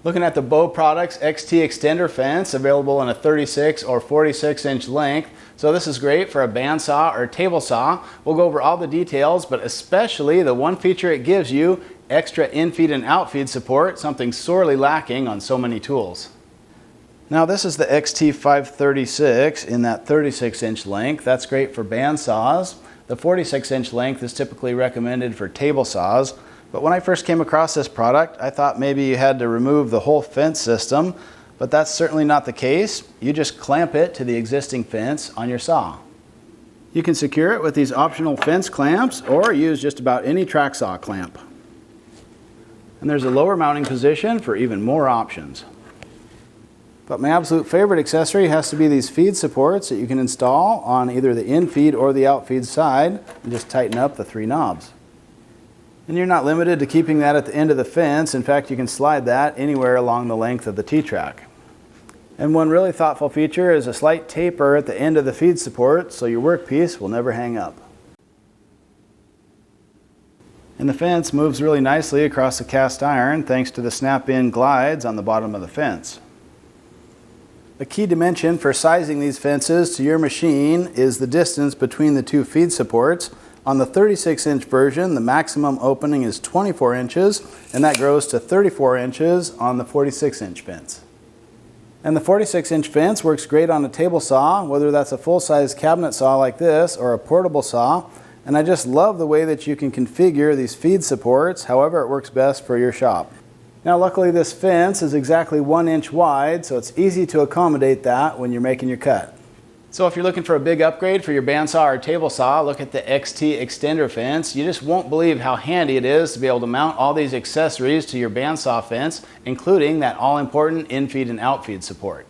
Looking at the Bow Products XT Xtender fence, available in a 36 or 46 inch length. So this is great for a bandsaw or table saw. We'll go over all the details, but especially the one feature it gives you, extra in-feed and out-feed support, something sorely lacking on so many tools. Now this is the XT536 in that 36 inch length. That's great for bandsaws. The 46 inch length is typically recommended for table saws. But when I first came across this product, I thought maybe you had to remove the whole fence system, but that's certainly not the case. You just clamp it to the existing fence on your saw. You can secure it with these optional fence clamps or use just about any track saw clamp. And there's a lower mounting position for even more options. But my absolute favorite accessory has to be these feed supports that you can install on either the in-feed or the out-feed side and just tighten up the 3 knobs. And you're not limited to keeping that at the end of the fence. In fact, you can slide that anywhere along the length of the T-track. And one really thoughtful feature is a slight taper at the end of the feed support so your workpiece will never hang up. And the fence moves really nicely across the cast iron thanks to the snap-in glides on the bottom of the fence. A key dimension for sizing these fences to your machine is the distance between the 2 feed supports. On the 36 inch version, the maximum opening is 24 inches, and that grows to 34 inches on the 46 inch fence. And the 46 inch fence works great on a table saw, whether that's a full-size cabinet saw like this or a portable saw. And I just love the way that you can configure these feed supports however it works best for your shop. Now luckily this fence is exactly 1 inch wide, so it's easy to accommodate that when you're making your cut. So if you're looking for a big upgrade for your bandsaw or table saw, look at the XT Xtender fence. You just won't believe how handy it is to be able to mount all these accessories to your bandsaw fence, including that all-important in-feed and out-feed support.